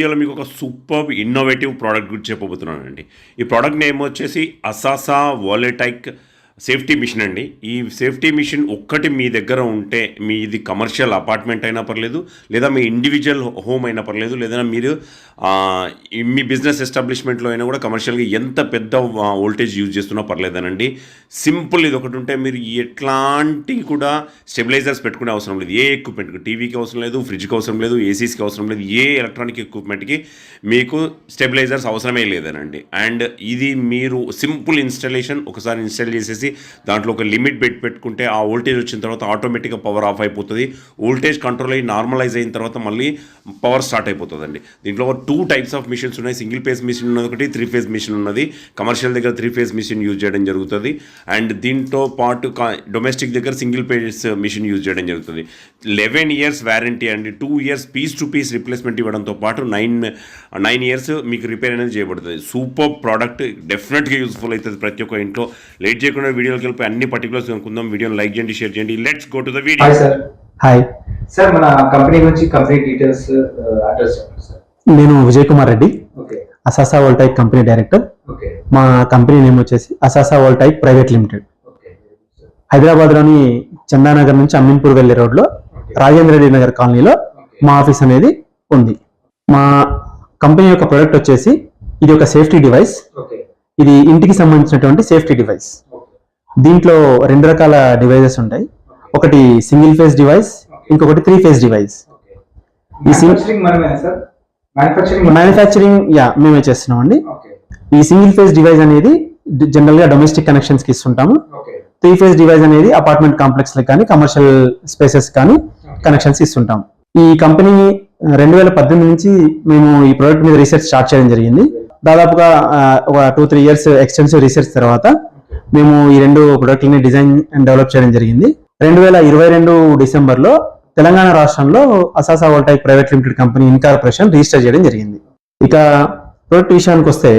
వీడియోలో మీకు ఒక సూపర్ ఇన్నోవేటివ్ ప్రోడక్ట్ గురించి చెప్పబోతున్నానండి. ఈ ప్రోడక్ట్ నేమ్ వచ్చేసి అసాసా వాలెటైక్ సేఫ్టీ మిషన్ అండి. ఈ సేఫ్టీ మిషన్ ఒక్కటి మీ దగ్గర ఉంటే, మీది కమర్షియల్ అపార్ట్మెంట్ అయినా పర్లేదు, లేదా మీ ఇండివిజువల్ హోమ్ అయినా పర్లేదు, లేదా మీరు మీ బిజినెస్ ఎస్టాబ్లిష్మెంట్లో అయినా కూడా కమర్షియల్గా ఎంత పెద్ద వోల్టేజ్ యూజ్ చేస్తున్నా పర్లేదనండి. సింపుల్ ఇది ఒకటి ఉంటే మీరు ఎట్లాంటి కూడా స్టెబిలైజర్స్ పెట్టుకునే అవసరం లేదు. ఏ ఎక్విప్మెంట్, టీవీకి అవసరం లేదు, ఫ్రిడ్జ్కి అవసరం లేదు, ఏసీస్కి అవసరం లేదు, ఏ ఎలక్ట్రానిక్ ఎక్విప్మెంట్కి మీకు స్టెబిలైజర్స్ అవసరమే లేదనండి. అండ్ ఇది మీరు సింపుల్ ఇన్స్టాలేషన్ ఒకసారి ఇన్స్టాల్ చేసేసి దాంట్లో ఒక లిమిట్ పెట్టుకుంటే ఆ వోల్టేజ్ వచ్చిన తర్వాత ఆటోమేటిక్గా పవర్ ఆఫ్ అయిపోతుంది. వోల్టేజ్ కంట్రోల్ అయ్యి నార్మలైజ్ అయిన తర్వాత మళ్ళీ పవర్ స్టార్ట్ అయిపోతుందండి. దీంట్లో 2 టైప్స్ ఆఫ్ మిషన్స్ ఉన్నాయి. సింగిల్ ఫేజ్ మిషన్ ఉన్నది ఒకటి, 3 ఫేజ్ మిషన్ ఉన్నది. కమర్షియల్ దగ్గర 3 ఫేజ్ మిషన్ యూజ్ చేయడం జరుగుతుంది. అండ్ దీంతో పాటు డొమెస్టిక్ దగ్గర సింగిల్ ఫేజ్ మిషన్ యూజ్ చేయడం జరుగుతుంది. 11 ఇయర్స్ వ్యారంటీ అండి. 2 years piece to piece replacement ఇవ్వడంతో పాటు 9 ఇయర్స్ మీకు రిపేర్ అనేది చేయబడుతుంది. సూపర్ ప్రోడక్ట్, డెఫినెట్గా యూస్ఫుల్ అవుతుంది ప్రతి ఒక్క ఇంట్లో. లేట్ చేయకుండా వీడియోకి వెళ్ళిపోయి అన్ని పర్టికులర్స్ కనుక్కుందాం. వీడియోని లైక్ చేయండి, షేర్ చేయండి. Let's go to the video. Hi sir. Hi sir, మన కంపెనీ గురించి కంపెనీ డీటెయిల్స్, అడ్రస్ చెప్పండి సార్. నేను Vijay Kumar Reddy, okay, Asasa Voltaic company director. Okay, మా కంపెనీ నేమ్ వచ్చేసి Asasa Voltaic private limited. Okay, హైదరాబాద్లోని చందానగర్ నుంచి అమీన్పూర్ వెళ్ళే రోడ్లో రాజేంద్ర రెడ్డి నగర్ కాలనీలో మా ఆఫీస్ అనేది ఉంది. మా కంపెనీ యొక్క ప్రొడక్ట్ వచ్చేసి ఇది ఒక సేఫ్టీ డివైస్. ఓకే, ఇది ఇంటికి సంబంధించినటువంటి సేఫ్టీ డివైస్. దీంట్లో 2 రకాల డివైజెస్ ఉంటాయి. ఒకటి సింగిల్ ఫేజ్ డివైస్, ఇంకొకటి 3 ఫేజ్ డివైస్. మ్యానుఫ్యాక్చరింగ్ మేమే చేస్తున్నామండి. ఈ సింగిల్ ఫేజ్ డివైస్ అనేది జనరల్ గా డొమెస్టిక్ కనెక్షన్స్ కి ఇస్తుంటాము. 3 ఫేజ్ డివైస్ అనేది అపార్ట్మెంట్ కాంప్లెక్స్ లకు కానీ కమర్షియల్ స్పేసెస్ కానీ కనెక్షన్స్ ఇస్తుంటాం. ఈ కంపెనీ 2018 నుంచి మేము ఈ ప్రోడక్ట్ మీద రీసెర్చ్ స్టార్ట్ చేయడం జరిగింది. దాదాపుగా ఒక 2-3 ఇయర్స్ ఎక్స్టెన్సివ్ రీసెర్చ్ తర్వాత మేము ఈ 2 ప్రొడక్ట్లని డిజైన్ అండ్ డెవలప్ చేయడం జరిగింది. 2022 డిసెంబర్లో తెలంగాణ రాష్ట్రంలో Asasa Voltaic private limited company incorporation register చేయడం జరిగింది. ఇక ప్రొడక్ట్ విషయానికి వస్తే,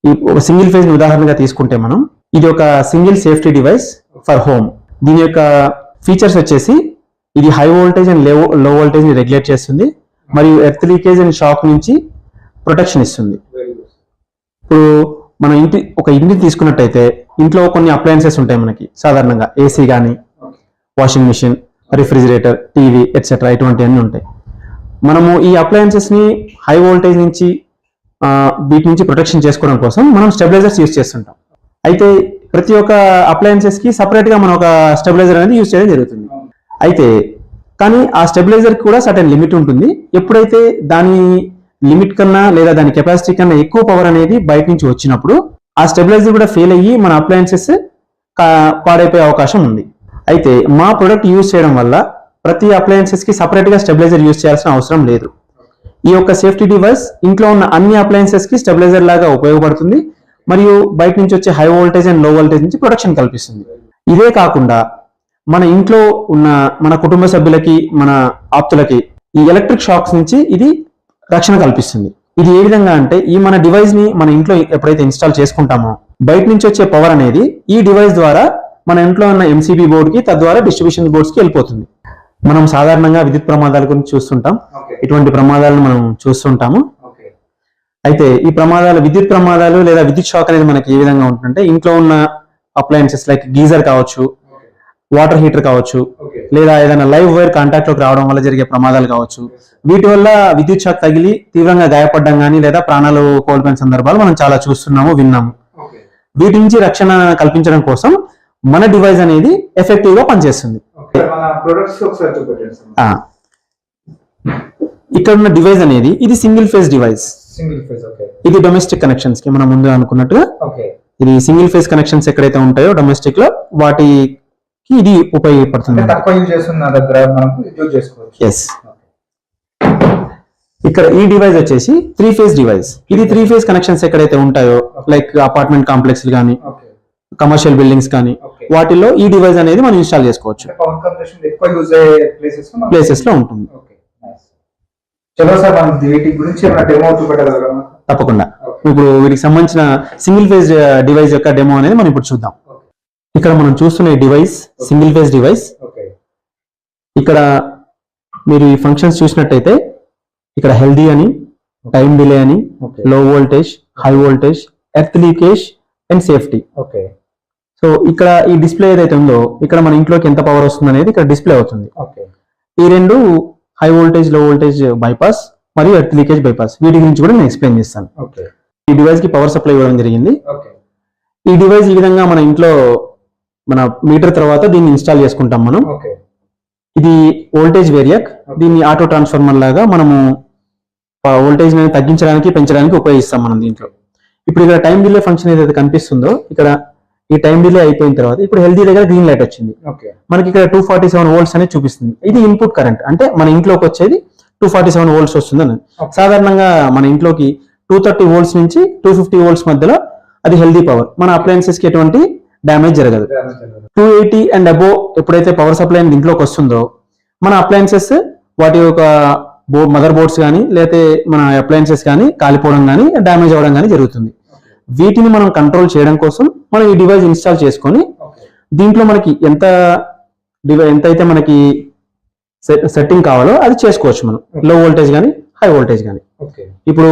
ఈ సింగిల్ ఫేజ్ ఉదాహరణగా తీసుకుంటే మనం, ఇది ఒక single safety device for home. దీని యొక్క ఫీచర్స్ వచ్చేసి ఇది హై వోల్టేజ్ అండ్ లో వోల్టేజ్ ని రెగ్యులేట్ చేస్తుంది, మరియు ఎర్త్ లీకేజ్ అండ్ షాక్ నుంచి ప్రొటెక్షన్ ఇస్తుంది. ఇప్పుడు మన ఇంటిని తీసుకున్నట్టయితే ఇంట్లో కొన్ని అప్లయన్సెస్ ఉంటాయి మనకి. సాధారణంగా ఏసీ కానీ, washing machine, refrigerator, TV etcetera ఇటువంటివన్నీ ఉంటాయి. మనము ఈ అప్లయన్సెస్ ని హై వోల్టేజ్ నుంచి వీటి నుంచి ప్రొటెక్షన్ చేసుకోవడం కోసం మనం స్టెబిలైజర్స్ యూజ్ చేస్తుంటాం. అయితే ప్రతి ఒక్క అప్లయన్సెస్ కి సపరేట్ గా మనం ఒక స్టెబిలైజర్ అనేది యూజ్ చేయడం జరుగుతుంది. అయితే కానీ ఆ స్టెబిలైజర్ కూడా సర్టెన్ లిమిట్ ఉంటుంది. ఎప్పుడైతే దాని లిమిట్ కన్నా లేదా దాని కెపాసిటీ కన్నా ఎక్కువ పవర్ అనేది బయట నుంచి వచ్చినప్పుడు ఆ స్టెబిలైజర్ కూడా ఫెయిల్ అయ్యి మన అప్లయన్సెస్ పాడైపోయే అవకాశం ఉంది. అయితే మా ప్రొడక్ట్ యూజ్ చేయడం వల్ల ప్రతి అప్లయన్సెస్ కి సపరేట్ గా స్టెబిలైజర్ యూజ్ చేయాల్సిన అవసరం లేదు. ఈ యొక్క సేఫ్టీ డివైస్ ఇంట్లో ఉన్న అన్ని అప్లయన్సెస్ కి స్టెబిలైజర్ లాగా ఉపయోగపడుతుంది, మరియు బయట నుంచి వచ్చే హై వోల్టేజ్ అండ్ లో వోల్టేజ్ నుంచి ప్రొటెక్షన్ కల్పిస్తుంది. ఇదే కాకుండా మన ఇంట్లో ఉన్న మన కుటుంబ సభ్యులకి, మన ఆప్తులకి ఈ ఎలక్ట్రిక్ షాక్స్ నుంచి ఇది రక్షణ కల్పిస్తుంది. ఇది ఏ విధంగా అంటే, ఈ మన డివైస్ ని మన ఇంట్లో ఎప్పుడైతే ఇన్స్టాల్ చేసుకుంటామో బయట నుంచి వచ్చే పవర్ అనేది ఈ డివైస్ ద్వారా మన ఇంట్లో ఉన్న ఎంసీబీ బోర్డ్ కి, తద్వారా డిస్ట్రిబ్యూషన్ బోర్డ్స్ కి వెళ్ళిపోతుంది. మనం సాధారణంగా విద్యుత్ ప్రమాదాల గురించి చూస్తుంటాం. ఇటువంటి ప్రమాదాలను మనం చూస్తుంటాము. అయితే ఈ విద్యుత్ ప్రమాదాలు లేదా విద్యుత్ షాక్ అనేది మనకి ఏ విధంగా ఉంటుందంటే, ఇంట్లో ఉన్న అప్లయన్సెస్ లైక్ గీజర్ కావచ్చు, వాటర్ హీటర్ కావచ్చు, లేదా ఏదైనా లైవ్ వైర్ కాంటాక్ట్ లోకి రావడం వల్ల జరిగే ప్రమాదాలు కావచ్చు. వీటి వల్ల విద్యుత్ షాక్ తగిలి తీవ్రంగా గాయపడడం కానీ లేదా ప్రాణాలు కోల్పోయిన సందర్భాలు మనం చాలా చూస్తున్నాము, విన్నాము. వీటి నుంచి రక్షణ కల్పించడం కోసం మన డివైస్ అనేది ఎఫెక్టివ్ గా పనిచేస్తుంది. ఇక్కడ ఉన్న డివైస్ అనేది ఇది సింగిల్ ఫేజ్ డివైస్. ఇది డొమెస్టిక్ కనెక్షన్స్ కి మనం ముందు అనుకున్నట్టుగా ఇది సింగిల్ ఫేజ్ కనెక్షన్స్ ఎక్కడైతే ఉంటాయో డొమెస్టిక్ లో వాటికి ఇది ఉపయోగపడుతుంది. ఇక్కడ ఈ డివైస్ వచ్చేసి 3 ఫేజ్ డివైస్. ఇది 3 ఫేజ్ కనెక్షన్స్ ఎక్కడైతే ఉంటాయో లైక్ అపార్ట్మెంట్ కాంప్లెక్స్ కానీ కమర్షియల్ బిల్డింగ్స్ కానీ వాటిల్లో ఈ డివైస్ అనేది మనం ఇన్స్టాల్ చేసుకోవచ్చు. ప్లేసెస్ లో ఉంటుంది. తప్పకుండా. ఇప్పుడు వీటికి సంబంధించిన సింగిల్ ఫేజ్ డివైస్ యొక్క డెమో అనేది మనం ఇప్పుడు చూద్దాం. ఇక్కడ మనం చూస్తున్న ఈ డివైస్ సింగిల్ ఫేజ్ డివైస్. ఇక్కడ మీరు ఈ ఫంక్షన్స్ చూసినట్టయితే ఇక్కడ హెల్దీ అని, టైం డిలే అని, ఓకే లో voltage, high voltage, earth leakage and safety. Okay so ఇక్కడ ఈ డిస్ప్లే ఏదైతే ఉందో ఇక్కడ మన ఇంట్లోకి ఎంత పవర్ వస్తుంది అనేది ఇక్కడ డిస్ప్లే అవుతుంది. ఓకే ఈ రెండు హై వోల్టేజ్, లో వోల్టేజ్ బైపాస్ మరియు ఎర్త్ లీకేజ్ బైపాస్, వీటి గురించి కూడా నేను ఎక్స్ప్లెయిన్ చేస్తాను. ఓకే ఈ డివైస్ కి పవర్ సప్లై ఇవ్వడం జరిగింది. ఓకే ఈ డివైస్ ఈ విధంగా మన ఇంట్లో మన మీటర్ తర్వాత దీన్ని ఇన్స్టాల్ చేసుకుంటాం మనం. ఓకే ఇది వోల్టేజ్ వేరియాక్. దీన్ని ఆటో ట్రాన్స్ఫార్మర్ లాగా మనము వోల్టేజ్ తగ్గించడానికి పెంచడానికి ఉపయోగిస్తాం మనం దీంట్లో. ఇప్పుడు ఇక్కడ టైం డిలే ఫంక్షన్ ఏదైతే కనిపిస్తుందో ఇక్కడ ఈ టైం డిలే అయిపోయిన తర్వాత ఇప్పుడు హెల్దీ దగ్గర గ్రీన్ లైట్ వచ్చింది. ఓకే మనకి ఇక్కడ 247 వోల్ట్స్ అనేది చూపిస్తుంది. ఇది ఇన్పుట్ కరెంట్, అంటే మన ఇంట్లోకి వచ్చేది 247 వోల్ట్స్ వస్తుంది అని. సాధారణంగా మన ఇంట్లోకి 230 వోల్ట్స్ నుంచి 250 వోల్ట్స్ మధ్యలో అది హెల్దీ పవర్. మన అప్లయన్సెస్ కి ఎటువంటి డ్యామేజ్ జరగదు. 280 అండ్ అబోవ్ ఎప్పుడైతే పవర్ సప్లై ఇంట్లోకి వస్తుందో మన అప్లయన్సెస్ వాటి యొక్క మదర్ బోర్డ్స్ కానీ లేకపోతే మన అప్లయన్సెస్ కానీ కాలిపోవడం కానీ డ్యామేజ్ అవ్వడం కానీ జరుగుతుంది. వీటిని మనం కంట్రోల్ చేయడం కోసం మనం ఈ డివైస్ ఇన్స్టాల్ చేసుకొని దీంట్లో మనకి ఎంతైతే మనకి సెట్టింగ్ కావాలో అది చేసుకోవచ్చు మనం, లో వోల్టేజ్ కానీ హై వోల్టేజ్ కానీ. ఓకే ఇప్పుడు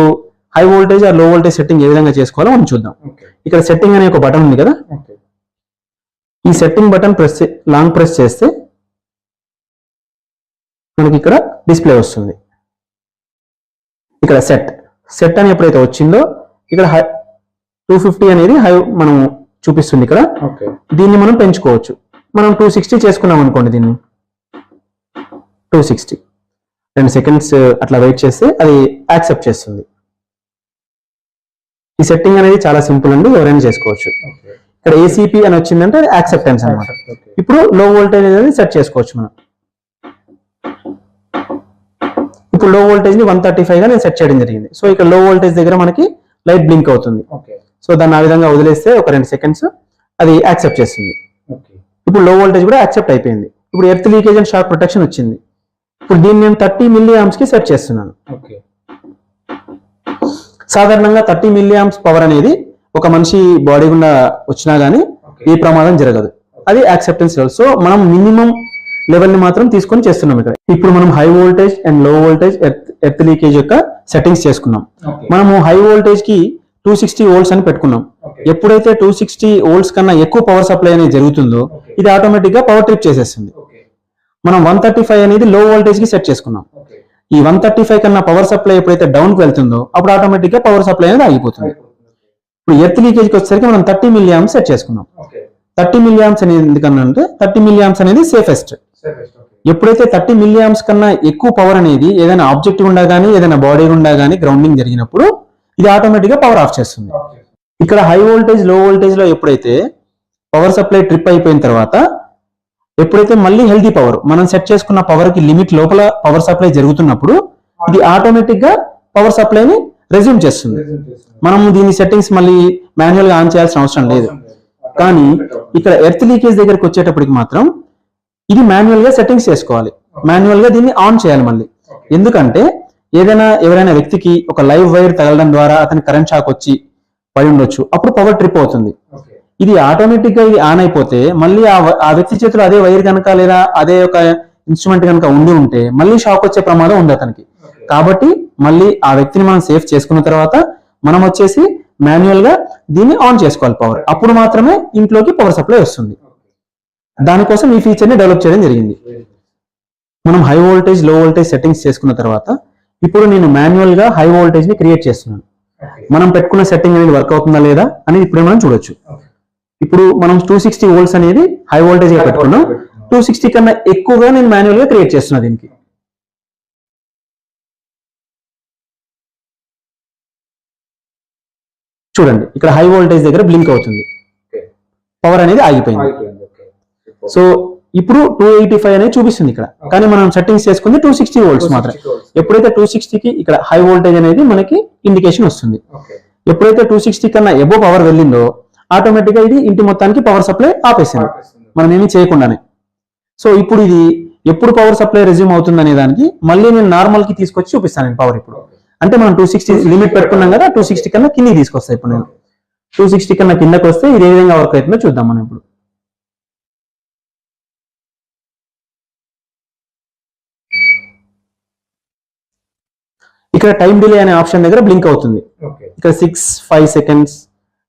హై వోల్టేజ్ ఆ లో వోల్టేజ్ సెట్టింగ్ ఏ విధంగా చేసుకోవాలో మనం చూద్దాం. ఓకే ఇక్కడ సెట్టింగ్ అనే ఒక బటన్ ఉంది కదా, ఓకే ఈ సెట్టింగ్ బటన్ లాంగ్ ప్రెస్ చేస్తే మనకి ఇక్కడ డిస్ప్లే వస్తుంది. ఇక్కడ సెట్ అని ఎప్పుడైతే వచ్చిందో ఇక్కడ 250 అనేది హై మనం చూపిస్తుంది ఇక్కడ. ఓకే దీన్ని మనం పెంచుకోవచ్చు. మనం 260 చేసుకున్నాం అనుకోండి, దీన్ని 260 2 సెకండ్స్ అట్లా వెయిట్ చేస్తే అది యాక్సెప్ట్ చేస్తుంది. ఈ సెట్టింగ్ అనేది చాలా సింపుల్ అండి, ఎవరైనా చేసుకోవచ్చు. ఓకే ఇక్కడ ఏసీపీ అని వచ్చిందంటే అది యాక్సెప్టెన్స్ అనమాట. ఓకే ఇప్పుడు లో వోల్టేజ్ అనేది సెట్ చేసుకోవచ్చు మనం. ఇప్పుడు లో వోల్టేజ్ ని 135 గా నేను సెట్ చేయడం జరిగింది. సో ఇక్కడ లో వోల్టేజ్ దగ్గర మనకి లైట్ బ్లింక్ అవుతుంది. ఓకే సో దాన్ని ఆ విధంగా వదిలేస్తే ఒక 2 సెకండ్స్ అది యాక్సెప్ట్ చేస్తుంది. ఓకే ఇప్పుడు లో వోల్టేజ్ కూడా యాక్సెప్ట్ అయిపోయింది. ఇప్పుడు earth leakage and shock protection వచ్చింది. ఇప్పుడు దీన్ని నేను 30 మిల్లీ ఆంప్స్ కి సెట్ చేస్తున్నాను. ఓకే సాధారణంగా 30 మిల్లీ ఆంప్స్ పవర్ అనేది ఒక మనిషి బాడీ గుండా వచ్చినా గానీ ఏ ప్రమాదం జరగదు. అది యాక్సెప్టెన్స్ లెవెల్. సో మనం మినిమం లెవెల్ ని మాత్రం తీసుకొని చేస్తున్నాం ఇక్కడ. ఇప్పుడు మనం హై వోల్టేజ్ అండ్ లో వోల్టేజ్ ఎర్త్ లీకేజ్ యొక్క సెట్టింగ్స్ చేసుకున్నాం. ఓకే మనము హై వోల్టేజ్ కి 260 వోల్ట్స్ అని పెట్టుకున్నాం. ఓకే ఎప్పుడైతే 260 వోల్ట్స్ కన్నా ఎక్కువ పవర్ సప్లై అనేది జరుగుతుందో ఇది ఆటోమేటిక్ గా పవర్ ట్రిప్ చేసేస్తుంది. ఓకే మనం 135 అనేది లో వోల్టేజ్ కి సెట్ చేసుకున్నాం. ఓకే ఈ 135 కన్నా పవర్ సప్లై ఎప్పుడైతే డౌన్ కి వెళ్తుందో అప్పుడు ఆటోమేటిక్ గా పవర్ సప్లై అనేది ఆగిపోతుంది. ఇప్పుడు ఎర్త్ లీకేజ్ కి వచ్చేసరికి మనం 30 మిల్లీ ఆంప్స్ సెట్ చేసుకున్నాం. ఓకే 30 మిల్లీ ఆంప్స్ అనేది ఎందుకన్నా అంటే 30 మిల్లీ ఆంప్స్ అనేది సేఫెస్ట్. సేఫెస్ట్ ఓకే ఎప్పుడైతే 30 మిల్లీ ఆంప్స్ కన్నా ఎక్కువ పవర్ అనేది ఏదైనా ఆబ్జెక్ట్ గుండా కానీ ఏదైనా బాడీ గుండా కానీ గ్రౌండింగ్ జరిగినప్పుడు ఇది ఆటోమేటిక్ గా పవర్ ఆఫ్ చేస్తుంది. ఓకే ఇక్కడ హై వోల్టేజ్ లో వోల్టేజ్ లో ఎప్పుడైతే పవర్ సప్లై ట్రిప్ అయిపోయిన తర్వాత ఎప్పుడైతే మళ్ళీ హెల్దీ పవర్ మనం సెట్ చేసుకున్న పవర్ కి లిమిట్ లోపల పవర్ సప్లై జరుగుతున్నప్పుడు ఇది ఆటోమేటిక్ గా పవర్ సప్లైని రెజ్యూమ్ చేస్తుంది. మనం దీని సెట్టింగ్స్ మళ్ళీ మాన్యువల్ గా ఆన్ చేయాల్సిన అవసరం లేదు. కానీ ఇక్కడ ఎర్త్ లీకేజ్ దగ్గరికి వచ్చేటప్పటికి మాత్రం ఇది మాన్యువల్ గా సెట్టింగ్స్ చేసుకోవాలి. మాన్యువల్ గా దీన్ని ఆన్ చేయాలి మళ్ళీ. ఎందుకంటే ఎవరైనా వ్యక్తికి ఒక లైవ్ వైర్ తగలడం ద్వారా అతని కరెంట్ షాక్ వచ్చి పడి ఉండొచ్చు, అప్పుడు పవర్ ట్రిప్ అవుతుంది. ఓకే ఇది ఆటోమేటిక్ గా ఇది ఆన్ అయిపోతే మళ్ళీ ఆ వ్యక్తి చేతిలో అదే వైర్ కనుక లేదా అదే ఒక ఇన్స్ట్రుమెంట్ కనుక ఉంటే మళ్ళీ షాక్ వచ్చే ప్రమాదం ఉంది అతనికి. కాబట్టి మళ్ళీ ఆ వ్యక్తిని మనం సేఫ్ చేసుకున్న తర్వాత మనం వచ్చేసి మాన్యువల్ గా దీన్ని ఆన్ చేసుకోవాలి పవర్. అప్పుడు మాత్రమే ఇంట్లోకి పవర్ సప్లై వస్తుంది. దానికోసం ఈ ఫీచర్ ని డెవలప్ చేయడం జరిగింది. మనం హై వోల్టేజ్ లో వోల్టేజ్ సెట్టింగ్స్ చేసుకున్న తర్వాత ఇప్పుడు నేను మాన్యువల్ గా హై వోల్టేజ్ ని క్రియేట్ చేస్తున్నాను. మనం పెట్టుకున్న సెట్టింగ్ అనేది వర్క్ అవుతుందా లేదా అనేది ఇప్పుడే మనం చూడొచ్చు. ఇప్పుడు మనం 260 వోల్ట్స్ అనేది హై వోల్టేజ్ గా పెట్టుకున్నాం. 260 కన్నా ఎక్కువగా నేను మాన్యువల్ గా క్రియేట్ చేస్తున్నా దీనికి. చూడండి ఇక్కడ హై వోల్టేజ్ దగ్గర బ్లింక్ అవుతుంది, పవర్ అనేది ఆగిపోయింది. సో ఇప్పుడు 285 అనేది చూపిస్తుంది ఇక్కడ, కానీ మనం సెట్టింగ్స్ చేసుకుంది 260 వోల్ట్స్ మాత్రం. ఎప్పుడైతే 260 కి ఇక్కడ హై వోల్టేజ్ అనేది మనకి ఇండికేషన్ వస్తుంది. ఎప్పుడైతే 260 కన్నా ఎబో పవర్ వెళ్ళిందో ఆటోమేటిక్ గా ఇది ఇంటి మొత్తానికి పవర్ సప్లై ఆపేసింది మనం ఏమీ చేయకుండానే. సో ఇప్పుడు ఇది ఎప్పుడు పవర్ సప్లై రెజ్యూమ్ అవుతుంది అనే దానికి మళ్ళీ నేను నార్మల్ కి తీసుకొచ్చి చూపిస్తాను నేను పవర్. ఇప్పుడు అంటే మనం 260 లిమిట్ పెట్టుకున్నాం కదా, 260 కన్నా కిందికి తీసుకొస్తాయి. ఇప్పుడు నేను 260 కన్నా కిందకి వస్తే ఇది ఏ విధంగా వర్క్ అవుతుందో చూద్దాం మనం ఇప్పుడు. ఇక్కడ టైం డిలే అనే ఆప్షన్ దగ్గర బ్లింక్ అవుతుంది. ఓకే ఇక్కడ 6-5 సెకండ్స్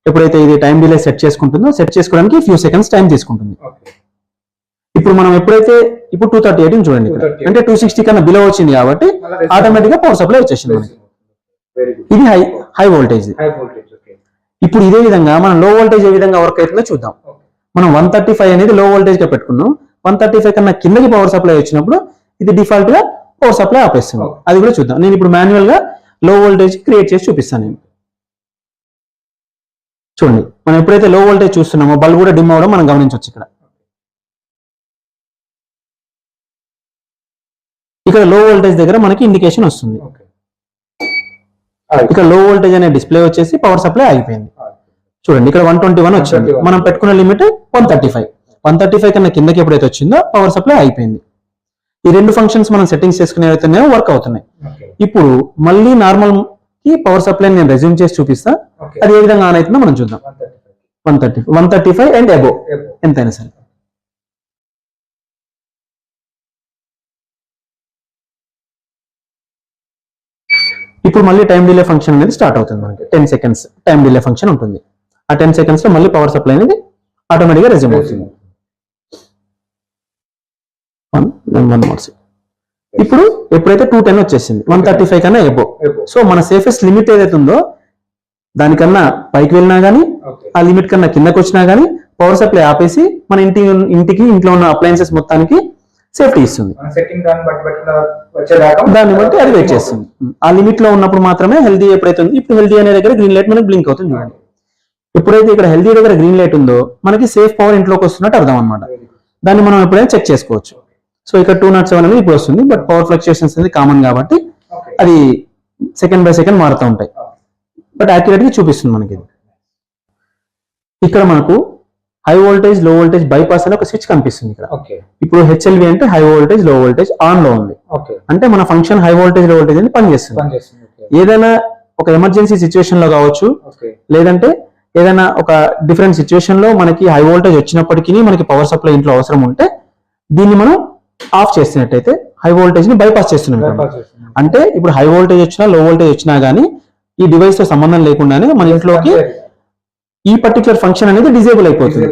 ఎప్పుడైతే ఇది టైం డిలే సెట్ చేసుకుంటుందో సెట్ చేసుకోవడానికి ఫ్యూ సెకండ్స్ టైం తీసుకుంటుంది. ఓకే ఇప్పుడు మనం ఎప్పుడైతే ఇప్పుడు 238 చూడండి ఇక్కడ. 238. అంటే 260 కన్నా బిలో వచ్చింది కాబట్టి ఆటోమేటిక్ గా పవర్ సప్లై వచ్చేసింది మనకి. Very good. ఇది high voltage. High voltage. Okay ఇప్పుడు ఇదే విధంగా మనం లో వోల్టేజ్ ఏ విధంగా వర్క్ అవుతుందో చూద్దాం. మనం 135 అనేది లో వోల్టేజ్ గా పెట్టుకున్నాం. 135 కన్నా కిందకి పవర్ సప్లై వచ్చినప్పుడు ఇది డిఫాల్ట్ గా పవర్ సప్లై ఆపేస్తుంది. అది కూడా చూద్దాం. నేను ఇప్పుడు మాన్యువల్ గా లో వోల్టేజ్ క్రియేట్ చేసి చూపిస్తాను. నేను చూడండి, మనం ఎప్పుడైతే లో వోల్టేజ్ చూస్తున్నామో బల్బ్ కూడా డిమ్ అవడం మనం గమనించవచ్చు. ఇక్కడ లో వోల్టేజ్ దగ్గర మనకి ఇండికేషన్ వస్తుంది. ఇక్కడ లో వోల్టేజ్ అనే డిస్ప్లే వచ్చేసి పవర్ సప్లై ఆగిపోయింది. చూడండి ఇక్కడ 121 వచ్చింది. మనం పెట్టుకున్న లిమిట్ 135. 135 కన్నా కిందకి ఎప్పుడైతే వచ్చిందో పవర్ సప్లై అయిపోయింది. ఈ రెండు ఫంక్షన్స్ మనం సెట్టింగ్స్ చేసుకునే అయితేనే వర్క్ అవుతున్నాయి. ఇప్పుడు మళ్ళీ నార్మల్ కి పవర్ సప్లై నేను రెజ్యూమ్ చేసి చూపిస్తా. అది ఏ విధంగా ఆన్ అవుతుందో మనం చూద్దాం. 135 అండ్ అబోవ్ ఎంతైనా సరే. ఇప్పుడు మళ్ళీ టైం డిలే ఫంక్షన్ అనేది స్టార్ట్ అవుతుంది. మనకి 10 సెకండ్స్ టైం డిలే ఫంక్షన్ ఉంటుంది. ఆ 10 సెకండ్స్ లో మళ్ళీ పవర్ సప్లై అనేది ఆటోమేటిక్గా రెజ్యూమ్ అవుతుంది. ఇప్పుడు ఎప్పుడైతే 210 వచ్చేసింది, 135 కన్నా ఎబో. సో మన సేఫెస్ట్ లిమిట్ ఏదైతే ఉందో దానికన్నా పైకి వెళ్ళినా గానీ ఆ లిమిట్ కన్నా కిందకి వచ్చినా గానీ పవర్ సప్లై ఆపేసి మన ఇంటికి ఇంట్లో ఉన్న అప్లయన్సెస్ మొత్తానికి సేఫ్టీ ఇస్తుంది. దాన్ని బట్టి అది వెయిట్ చేస్తుంది. ఆ లిమిట్ లో ఉన్నప్పుడు మాత్రమే హెల్దీ ఎప్పుడైతే ఉంది. ఇప్పుడు హెల్దీ అనే దగ్గర గ్రీన్ లైట్ మనకి బ్లింక్ అవుతుంది. చూడండి, ఎప్పుడైతే ఇక్కడ హెల్దీ దగ్గర గ్రీన్ లైట్ ఉందో మనకి సేఫ్ పవర్ ఇంట్లోకి వస్తున్నట్టు అర్థం అనమాట. దాన్ని మనం ఎప్పుడైనా చెక్ చేసుకోవచ్చు. సో ఇక్కడ 207 అనేది ఇప్పుడు వస్తుంది. బట్ పవర్ ఫ్లక్చుయేషన్స్ అనేది కామన్ కాబట్టి అది సెకండ్ బై సెకండ్ మారుతూ ఉంటాయి. బట్ యాక్యురేట్ గా చూపిస్తుంది మనకి. ఇక్కడ మనకు హై వోల్టేజ్ లో వోల్టేజ్ బైపాస్ అనే ఒక స్విచ్ కనిపిస్తుంది ఇక్కడ. ఇప్పుడు హెచ్ఎల్వి అంటే హై వోల్టేజ్ లో వోల్టేజ్ ఆన్ లో ఉంది. అంటే మన ఫంక్షన్ హై వోల్టేజ్ లో వోల్టేజ్ అని పనిచేస్తుంది. ఏదైనా ఒక ఎమర్జెన్సీ సిచ్యువేషన్ లో కావచ్చు, లేదంటే ఏదైనా ఒక డిఫరెంట్ సిచ్యువేషన్ లో మనకి హై వోల్టేజ్ వచ్చినప్పటికీ మనకి పవర్ సప్లై ఇంట్లో అవసరం ఉంటే దీన్ని మనం ఆఫ్ చేసినట్టయితే హై వోల్టేజ్ ని బైపాస్ చేస్తున్నాం. అంటే ఇప్పుడు హై వోల్టేజ్ వచ్చినా లో వోల్టేజ్ వచ్చినా గానీ ఈ డివైస్ తో సంబంధం లేకుండానే మన ఇంట్లోకి ఈ పర్టికులర్ ఫంక్షన్ అనేది డిజేబుల్ అయిపోతుంది.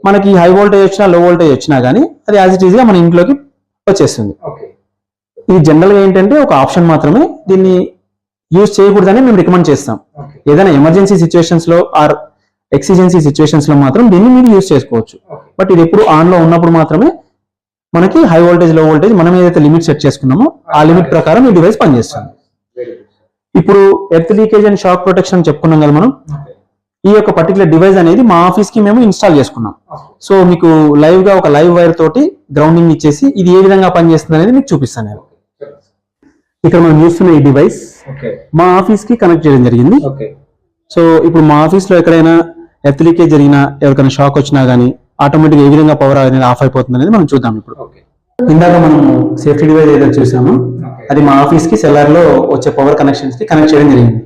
మనకి హై వోల్టేజ్ వచ్చినా లో వోల్టేజ్ వచ్చినా గానీ అది యాజ్ ఇట్ ఈజ్ గా మన ఇంట్లోకి వచ్చేస్తుంది. ఇది జనరల్ గా ఏంటంటే ఒక ఆప్షన్ మాత్రమే. దీన్ని యూజ్ చేయకూడదని మేము రికమెండ్ చేస్తాం. ఏదైనా ఎమర్జెన్సీ సిచ్యువేషన్స్ లో ఆర్ ఎక్సిజెన్సీ సిచ్యువేషన్స్ లో మాత్రం దీన్ని మీరు యూజ్ చేసుకోవచ్చు. బట్ ఇది ఎప్పుడు ఆన్ లో ఉన్నప్పుడు మాత్రమే మనకి హై వోల్టేజ్ లో వోల్టేజ్ మనం ఏదైతే లిమిట్ సెట్ చేసుకున్నామో ఆ లిమిట్ ప్రకారం ఈ డివైస్ పనిచేస్తుంది. ఇప్పుడు earth leakage and shock protection చెప్పుకున్నాం కదా మనం. ఈ యొక్క పర్టికులర్ డివైస్ అనేది మా ఆఫీస్ కి మేము ఇన్స్టాల్ చేసుకున్నాం. సో మీకు లైవ్ గా ఒక లైవ్ వైర్ తోటి గ్రౌండింగ్ ఇచ్చేసి ఇది ఏ విధంగా పనిచేస్తుంది అనేది మీకు చూపిస్తాను నేను. ఇక్కడ మనం చూస్తున్న ఈ డివైస్ మా ఆఫీస్ కి కనెక్ట్ చేయడం జరిగింది. సో ఇప్పుడు మా ఆఫీస్ లో ఎక్కడైనా ఎర్త్ లీకేజ్ జరిగినా ఎవరికైనా షాక్ వచ్చినా గానీ ఆటోమేటిక్ ఏ విధంగా పవర్ అనేది ఆఫ్ అయిపోతుంది అనేది మనం చూద్దాం. ఇప్పుడు ఇందాక మనము సేఫ్టీ డివైస్ ఏదైతే చూసామో అది మా ఆఫీస్ కి సెల్లార్ లో వచ్చే పవర్ కనెక్షన్స్ కి కనెక్ట్ చేయడం జరిగింది.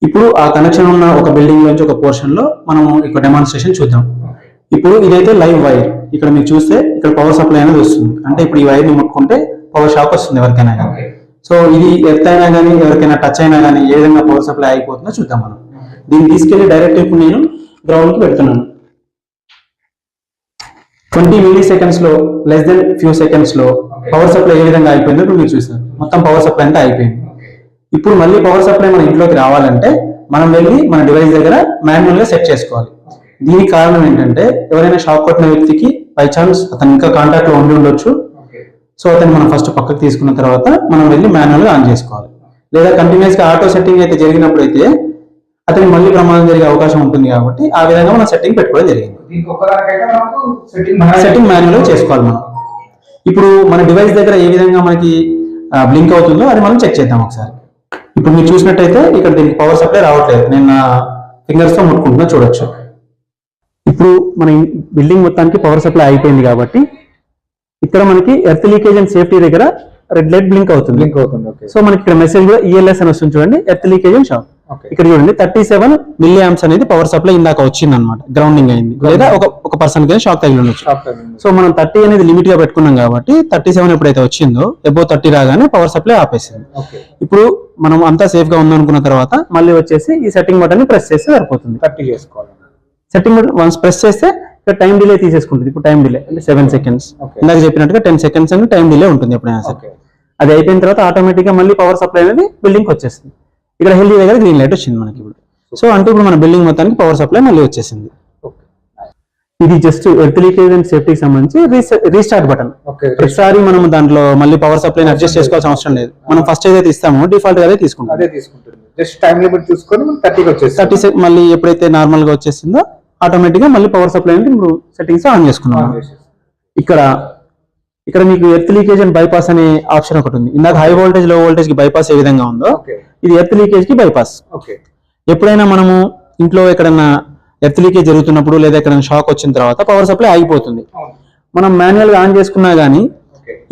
ఇప్పుడు ఆ కనెక్షన్ ఉన్న ఒక బిల్డింగ్ నుంచి ఒక పోర్షన్ లో మనం ఇక్కడ డెమాన్స్ట్రేషన్ చూద్దాం. ఇప్పుడు ఇదైతే లైవ్ వైర్. ఇక్కడ మీరు చూస్తే ఇక్కడ పవర్ సప్లై అనేది వస్తుంది. అంటే ఇప్పుడు ఈ వైర్ ని ముట్టుకుంటే పవర్ షాక్ వస్తుంది ఎవరికైనా కానీ. సో ఇది ఎర్త్ అయినా కానీ ఎవరికైనా టచ్ అయినా కానీ ఏ విధంగా పవర్ సప్లై అయిపోతుందో చూద్దాం మనం. దీన్ని తీసుకెళ్లి డైరెక్ట్ ఇప్పుడు నేను గ్రౌండ్ కి పెడుతున్నాను. 20 మిల్లీ సెకండ్స్ లో లెస్ దెన్ ఫ్యూ సెకండ్స్ లో పవర్ సప్లై ఏ విధంగా అయిపోయిందో ఇప్పుడు మీరు చూసారు. మొత్తం పవర్ సప్లై అంతా అయిపోయింది. ఇప్పుడు మళ్ళీ పవర్ సప్లై మన ఇంట్లోకి రావాలంటే మనం వెళ్ళి మన డివైస్ దగ్గర మాన్యువల్ గా సెట్ చేసుకోవాలి. దీనికి కారణం ఏంటంటే ఎవరైనా షాక్ కొట్టిన వ్యక్తికి బై ఛాన్స్ అతను ఇంకా కాంటాక్ట్ లో ఉండి ఉండొచ్చు. సో అతను మనం ఫస్ట్ పక్కకు తీసుకున్న తర్వాత మనం వెళ్ళి మాన్యువల్ గా ఆన్ చేసుకోవాలి. లేదా కంటిన్యూస్ గా ఆటో సెట్టింగ్ అయితే జరిగినప్పుడు అయితే అతనికి మళ్ళీ ప్రమాదం జరిగే అవకాశం ఉంటుంది. కాబట్టి ఆ విధంగా మనం సెట్టింగ్ పెట్టుకోవడం జరిగింది. సెట్టింగ్ మాన్యువల్ చేసుకోవాలి మనం. ఇప్పుడు మన డివైస్ దగ్గర ఏ విధంగా మనకి బ్లింక్ అవుతుందో అది మనం చెక్ చేద్దాం ఒకసారి. ఇప్పుడు మీరు చూసినట్టయితే ఇక్కడ దీనికి పవర్ సప్లై రావట్లేదు. నేను నా ఫింగర్స్ తో ముట్టుకుంటున్నా, చూడొచ్చు. ఇప్పుడు మన బిల్డింగ్ మొత్తానికి పవర్ సప్లై అయిపోయింది కాబట్టి ఇక్కడ మనకి ఎర్త్ లీకేజ్ అండ్ సేఫ్టీ దగ్గర రెడ్ లైట్ బ్లింక్ అవుతుంది. సో మనకి ఇక్కడ మెసేజ్ కూడా ELS అని వస్తుంది చూడండి, earth leakage and shock. Okay. ఇక్కడ చూడండి 37 మిల్లీ ఆంప్స్ అనేది పవర్ సప్లై ఇందాక వచ్చింది అనమాట, గ్రౌండింగ్ అయింది, లేదా ఒక పర్సన్ కి షాక్ తగిలి ఉండొచ్చు. సో మనం 30 అనేది లిమిట్ గా పెట్టుకున్నాం కాబట్టి 37 ఎప్పుడైతే వచ్చిందో అబౌవ్ 30 రాగానే పవర్ సప్లై ఆపేసింది. Okay. ఇప్పుడు మనం అంతా సేఫ్ గా ఉందనుకున్న తర్వాత మళ్ళీ వచ్చేసి ఈ సెట్టింగ్ బటన్ ని ప్రెస్ చేస్తే సరిపోతుంది. 30 చేసుకోవాలి. సెట్టింగ్ బటన్ వన్స్ ప్రెస్ చేస్తే ఇక్కడ టైం డిలే తీసేసుకుంటుంది. ఇప్పుడు టైం డిలే అంటే 7 సెకండ్స్, Okay. ఇందాక చెప్పినట్టుగా 10 సెకండ్స్ అని టైం డిలే ఉంటుంది ఎప్పుడైనా సరే. Okay. అది అయిపోయిన తర్వాత ఆటోమేటిక్ గా మళ్ళీ పవర్ సప్లై అనేది బిల్డింగ్ వచ్చేస్తుంది. ఇక్కడ హెల్దీ దగ్గర గ్రీన్ లైట్ వచ్చింది మనకి ఇప్పుడు. సో అంటే ఇప్పుడు మన బిల్డింగ్ మొత్తానికి పవర్ సప్లై మళ్ళీ వచ్చేసింది. ఇది జస్ట్ ఎర్త్ లీకేజ్ అండ్ సేఫ్టీకి సంబంధించి రీస్టార్ట్ బటన్. Okay. ప్రతిసారి మనం దాంట్లో మళ్ళీ పవర్ సప్లై అడ్జస్ట్ చేసుకోవాల్సిన అవసరం లేదు. మనం ఫస్ట్ ఏదైతే ఇస్తామో డిఫాల్ట్ గా అదే తీసుకుంటాం. అదే తీసుకుంటుంది. జస్ట్ టైం లిమిట్ చూసుకొని మనం 30కి వచ్చేసి 30 మళ్ళీ ఎప్పుడైతే నార్మల్ గా వచ్చేసిందో ఆటోమేటిక్ గా మళ్ళీ పవర్ సప్లై అనేది ఇప్పుడు సెట్టింగ్స్ ఆన్ చేసుకున్నాం. ఇక్కడ మీకు ఎర్త్ లీకేజ్ అండ్ బైపాస్ అనే ఆప్షన్ ఒకటి ఉంది. ఇందాక హై వోల్టేజ్ లో వోల్టేజ్ కి బైపాస్ ఏ విధంగా ఉందో ఓకే. ఇది ఎర్త్ లీకేజ్ కి బైపాస్. ఓకే. ఎప్పుడైనా మనము ఇంట్లో ఎక్కడన్నా ఎర్త్ లీకేజ్ జరుగుతున్నప్పుడు లేదా ఎక్కడైనా షాక్ వచ్చిన తర్వాత పవర్ సప్లై ఆగిపోతుంది. మనం మాన్యువల్ గా ఆన్ చేసుకున్నా గానీ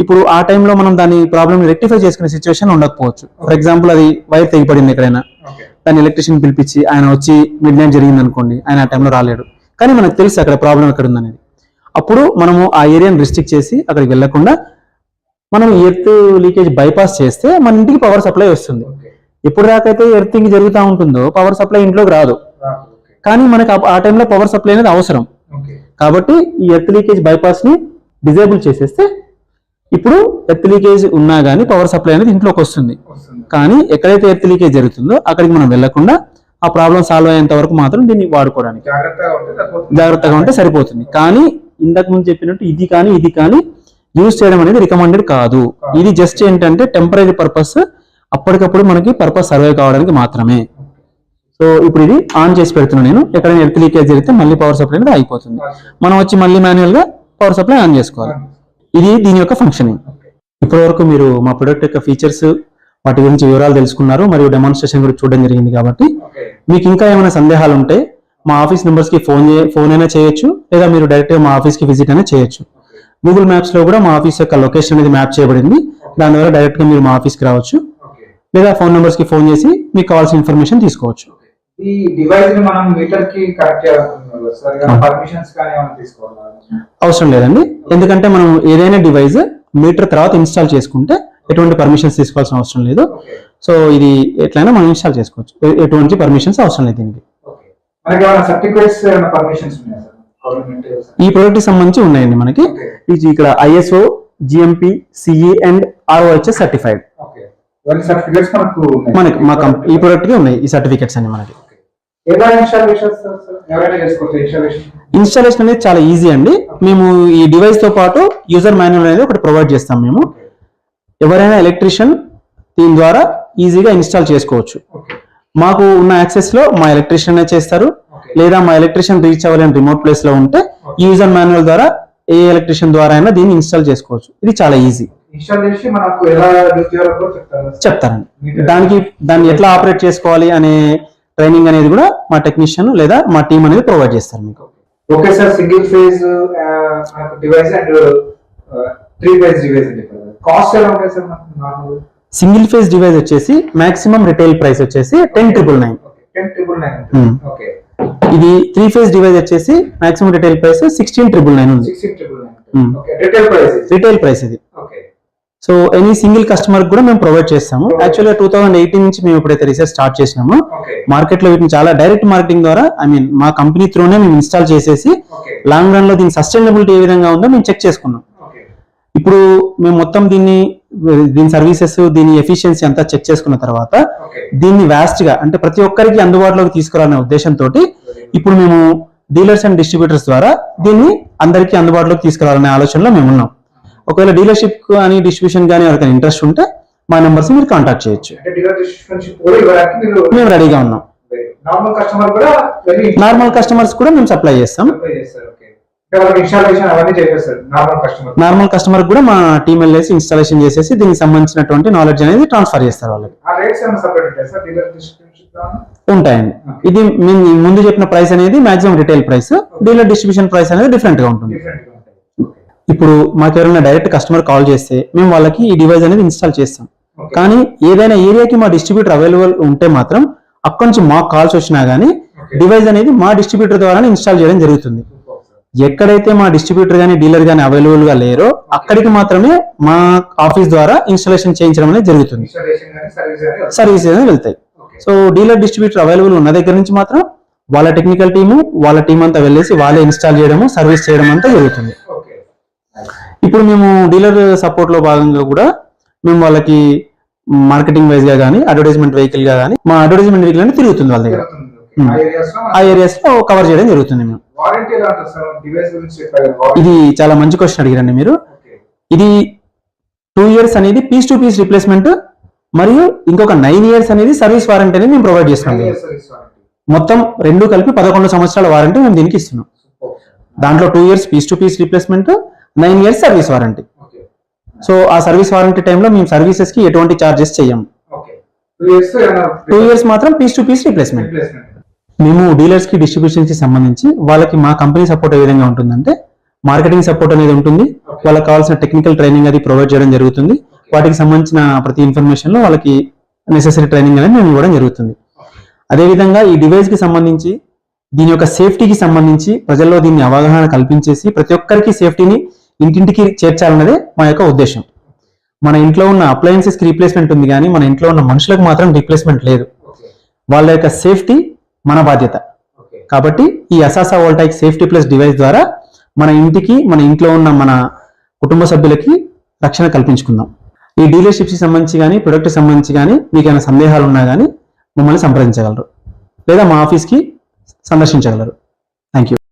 ఇప్పుడు ఆ టైంలో మనం దాని ప్రాబ్లమ్ రెక్టిఫై చేసుకునే సిచ్యువేషన్ ఉండకపోవచ్చు. ఫర్ ఎగ్జాంపుల్ అది వైర్ తెగిపడింది ఎక్కడైనా, దాన్ని ఎలక్ట్రీషియన్ పిలిపించి ఆయన వచ్చి మిడ్ నైట్ జరిగింది అనుకోండి, ఆయన ఆ టైంలో రాలేడు, కానీ మనకు తెలుసు అక్కడ ప్రాబ్లం ఎక్కడ ఉందనేది. అప్పుడు మనము ఆ ఏరియాని రిస్ట్రిక్ట్ చేసి అక్కడికి వెళ్లకుండా మనం ఎర్త్ లీకేజ్ బైపాస్ చేస్తే మన ఇంటికి పవర్ సప్లై వస్తుంది. ఎప్పుడు దాకైతే ఎర్తింగ్ జరుగుతూ ఉంటుందో పవర్ సప్లై ఇంట్లోకి రాదు, కానీ మనకి ఆ టైంలో పవర్ సప్లై అనేది అవసరం. కాబట్టి ఈ ఎర్త్ లీకేజ్ బైపాస్ ని డిజేబుల్ చేసేస్తే ఇప్పుడు ఎర్త్ లీకేజ్ ఉన్నా గానీ పవర్ సప్లై అనేది ఇంట్లోకి వస్తుంది. కానీ ఎక్కడైతే ఎర్త్ లీకేజ్ జరుగుతుందో అక్కడికి మనం వెళ్లకుండా ఆ ప్రాబ్లం సాల్వ్ అయ్యేంత వరకు మాత్రం దీన్ని వాడుకోవడానికి జాగ్రత్తగా ఉంటే సరిపోతుంది. కానీ ఇంతకు ముందు చెప్పినట్టు ఇది కానీ యూజ్ చేయడం అనేది రికమెండెడ్ కాదు. ఇది జస్ట్ ఏంటంటే టెంపరీ పర్పస్, అప్పటికప్పుడు మనకి పర్పస్ సర్వే కావడానికి మాత్రమే. సో ఇప్పుడు ఇది ఆన్ చేసి పెడుతున్నాను నేను. ఎక్కడైనా ఎర్త్ లీకేజ్ జరిగితే మళ్ళీ పవర్ సప్లై అనేది అయిపోతుంది. మనం వచ్చి మళ్ళీ మాన్యువల్ గా పవర్ సప్లై ఆన్ చేసుకోవాలి. ఇది దీని యొక్క ఫంక్షనింగ్. ఇప్పటి వరకు మీరు మా ప్రొడక్ట్ యొక్క ఫీచర్స్, వాటి గురించి వివరాలు తెలుసుకున్నారు మరియు డెమాన్స్ట్రేషన్ కూడా చూడడం జరిగింది. కాబట్టి మీకు ఇంకా ఏమైనా సందేహాలు ఉంటే మా ఆఫీస్ నెంబర్స్ కి ఫోన్ అయినా చేయొచ్చు, లేదా మీరు డైరెక్ట్ గా మా ఆఫీస్ కి విజిట్ అయినా చేయొచ్చు. గూగుల్ మ్యాప్స్ లో కూడా మా ఆఫీస్ యొక్క లొకేషన్ అనేది మ్యాప్ చేయబడింది. దాని ద్వారా డైరెక్ట్ గా మీరు మా ఆఫీస్ కి రావచ్చు, లేదా ఫోన్ నెంబర్స్ కి ఫోన్ చేసి మీకు కావాల్సిన ఇన్ఫర్మేషన్ తీసుకోవచ్చు. ఈ డివైస్ ని మనం మీటర్ కి కనెక్ట్ చేయాలనుకుంటున్నాం సార్, పర్మిషన్స్ కానీ ఏమైనా తీసుకోవాలా? అవసరం లేదండి, ఎందుకంటే మనం ఏదైనా డివైస్ మీటర్ తర్వాత ఇన్స్టాల్ చేసుకుంటే ఎటువంటి పర్మిషన్స్ తీసుకోవాల్సిన అవసరం లేదు. సో ఇది ఎట్లయినా మనం ఇన్స్టాల్ చేసుకోవచ్చు, ఎటువంటి పర్మిషన్స్ అవసరం లేదు దీనికి. మనకి ఏమైనా సర్టిఫికేట్స్ ఏమైనా పర్మిషన్స్ ఉన్నాయా సార్ గవర్నమెంట్? ఈ ప్రోడక్ట్ కి సంబంధించి ఉన్నాయండి మనకి. ఇది ఇక్కడ ISO, GMP, CE and ROHS certified. మనకి మా ఈ ప్రోడక్ట్ కి ఉన్నాయి ఈ సర్టిఫికేట్స్ అన్ని మనకి. ఇన్స్టాలేషన్ అనేది చాలా ఈజీ అండి. మేము ఈ డివైస్ తో పాటు యూజర్ మాన్యువల్ అనేది ఒకటి ప్రొవైడ్ చేస్తాం. మేము ఎవరైనా ఎలక్ట్రీషియన్ దీని ద్వారా ఈజీగా ఇన్స్టాల్ చేసుకోవచ్చు. మాకు ఉన్న యాక్సెస్ లో మా ఎలక్ట్రీషియన్ చేస్తారు, లేదా మా ఎలక్ట్రీషియన్ రీచ్ అవ్వాలని రిమోట్ ప్లేస్ లో ఉంటే యూజర్ మాన్యువల్ ద్వారా ఏ ఎలక్ట్రీషియన్ ద్వారా అయినా దీన్ని ఇన్స్టాల్ చేసుకోవచ్చు. ఇది చాలా ఈజీ. చెప్తారండి దాన్ని ఎట్లా ఆపరేట్ చేసుకోవాలి అనే ట్రైనింగ్ అనేది కూడా మా టెక్నీషియన్ లేదా మా టీం అనేది ప్రొవైడ్ చేస్తారు మీకు. Okay sir, single phase device and 3 phase device cost ఎలా ఉంటుంది sir? Normal single phase device వచ్చేసి మాక్సిమం రిటైల్ ప్రైస్ వచ్చేసి 10,999. 10,999. ఓకే. ఇది 3 ఫేజ్ డివైస్ వచ్చేసి మాక్సిమం రిటైల్ ప్రైస్ 16,999 ఉంది. 16,999. ఓకే, రిటైల్ ప్రైస్ ఇది. Okay. So any single customer కూడా మేము ప్రొవైడ్ చేస్తాము. యాక్చువల్గా 2018 నుంచి మేము ఎప్పుడైతే రీసెర్చ్ స్టార్ట్ చేసినామో మార్కెట్ లో వీటిని చాలా డైరెక్ట్ మార్కెటింగ్ ద్వారా మా కంపెనీ త్రూనే మేము ఇన్స్టాల్ చేసేసి లాంగ్ రన్ లో దీని సస్టైనబిలిటీ ఏ విధంగా ఉందో మేము చెక్ చేసుకున్నాం. ఇప్పుడు మేము మొత్తం దీని సర్వీసెస్, దీని ఎఫిషియన్సీ అంతా చెక్ చేసుకున్న తర్వాత దీన్ని వ్యాస్ట్ గా అంటే ప్రతి ఒక్కరికి అందుబాటులోకి తీసుకురాలనే ఉద్దేశంతో ఇప్పుడు మేము డీలర్స్ అండ్ డిస్ట్రిబ్యూటర్స్ ద్వారా దీన్ని అందరికీ అందుబాటులోకి తీసుకురావాలనే ఆలోచనలో మేము ఉన్నాం. ఒకవేళ డీలర్షిప్ కానీ డిస్ట్రిబ్యూషన్ కానీ ఎవరికైనా ఇంట్రెస్ట్ ఉంటే మా నెంబర్స్ మీరు కాంటాక్ట్ చేయొచ్చు. మేము రెడీగా ఉన్నాం. నార్మల్ కస్టమర్స్ కూడా మేము సప్లై చేస్తాం. నార్మల్ కస్టమర్ కూడా మా టీం వెళ్ళేసి ఇన్స్టాలేషన్ చేసేసి దీనికి సంబంధించినటువంటి నాలెడ్జ్ అనేది ట్రాన్స్ఫర్ చేస్తారు వాళ్ళకి. ఉంటాయండి. ఇది ముందు చెప్పిన ప్రైస్ అనేది maximum retail price, dealer distribution price అనేది డిఫరెంట్ గా ఉంటుంది. ఇప్పుడు మాకు ఎవరైనా డైరెక్ట్ కస్టమర్ కాల్ చేస్తే మేము వాళ్ళకి ఈ డివైస్ అనేది ఇన్స్టాల్ చేస్తాం. కానీ ఏదైనా ఏరియాకి మా డిస్ట్రిబ్యూటర్ అవైలబుల్ ఉంటే మాత్రం అక్కడి నుంచి మాకు కాల్స్ వచ్చినా కానీ Okay. డివైస్ అనేది మా డిస్ట్రిబ్యూటర్ ద్వారా ఇన్స్టాల్ చేయడం జరుగుతుంది. ఎక్కడైతే మా డిస్ట్రిబ్యూటర్ కానీ డీలర్ కానీ అవైలబుల్ గా లేరో అక్కడికి మాత్రమే మా ఆఫీస్ ద్వారా ఇన్స్టాలేషన్ చేయించడం అనేది జరుగుతుంది. ఇన్స్టాలేషన్ కానీ సర్వీస్ కానీ సర్వీసెస్ అనేది వెళ్తాయి. Okay so dealer distributor available ఉన్న దగ్గర నుంచి మాత్రం వాళ్ళ టెక్నికల్ టీము వాళ్ళ టీం అంతా వెళ్ళేసి వాళ్ళే ఇన్స్టాల్ చేయడము సర్వీస్ చేయడం అంతా జరుగుతుంది. ఓకే ఇప్పుడు మేము డీలర్ సపోర్ట్ లో భాగంగా కూడా మేము వాళ్ళకి మార్కెటింగ్ వైజ్ గా కానీ అడ్వర్టైజ్మెంట్ వెహికల్ గా కానీ మా అడ్వర్టైజ్మెంట్ వెహికల్ అనేది తిరుగుతుంది వాళ్ళ దగ్గర. ఆ ఏరియాస్ లో ఆ ఏరియాస్ లో కవర్ చేయడం జరుగుతుంది. మేము వారంటీ ఎలా ఉంటుంది సార్ డివైస్ గురించి చెప్పారు కదా, ఇది చాలా మంచి క్వశ్చన్ అడిగారండి మీరు. ఓకే ఇది 2 years అనేది పీస్ టు పీస్ రిప్లేస్మెంట్ మరియు ఇంకొక 9 years అనేది సర్వీస్ వారంటీ అనేది మేము ప్రొవైడ్ చేస్తున్నాం. సర్వీస్ వారంటీ మొత్తం రెండు కలిపి 11 సంవత్సరాల వారంటీ మేము దీనికి ఇస్తున్నాం. దాంట్లో 2 years piece to piece replacement, 9 years service warranty. Okay so ఆ సర్వీస్ వారంటీ టైంలో మేము సర్వీసెస్ కి ఎటువంటి చార్జెస్ చేయము. ఓకే 2 years 2 years మాత్రం piece to piece replacement. Replacement మేము డీలర్స్ కి డిస్ట్రిబ్యూషన్ కి సంబంధించి వాళ్ళకి మా కంపెనీ సపోర్ట్ ఏ విధంగా ఉంటుందంటే మార్కెటింగ్ సపోర్ట్ అనేది ఉంటుంది. వాళ్ళకి కావాల్సిన టెక్నికల్ ట్రైనింగ్ అది ప్రొవైడ్ చేయడం జరుగుతుంది. వాటికి సంబంధించిన ప్రతి ఇన్ఫర్మేషన్ లో వాళ్ళకి నెసెసరీ ట్రైనింగ్ అనేది మేము ఇవ్వడం జరుగుతుంది. అదేవిధంగా ఈ డివైస్ కి సంబంధించి దీని యొక్క సేఫ్టీకి సంబంధించి ప్రజల్లో దీన్ని అవగాహన కల్పించేసి ప్రతి ఒక్కరికి సేఫ్టీని ఇంటింటికి చేర్చాలన్నదే మా యొక్క ఉద్దేశం. మన ఇంట్లో ఉన్న అప్లయన్సెస్ కి రీప్లేస్మెంట్ ఉంది కానీ మన ఇంట్లో ఉన్న మనుషులకు మాత్రం రీప్లేస్మెంట్ లేదు. ఓకే వాళ్ళ యొక్క సేఫ్టీ మన బాధ్యత. ఓకే కాబట్టి ఈ అసాసా వోల్టాయిక్ సేఫ్టీ ప్లస్ డివైస్ ద్వారా మన ఇంటికి మన ఇంట్లో ఉన్న మన కుటుంబ సభ్యులకి రక్షణ కల్పించుకుందాం. ఈ డీలర్షిప్స్ కి సంబంధించి కానీ ప్రొడక్ట్ సంబంధించి కానీ మీకు ఏమైనా సందేహాలు ఉన్నా కానీ మమ్మల్ని సంప్రదించగలరు లేదా మా ఆఫీస్కి సందర్శించగలరు.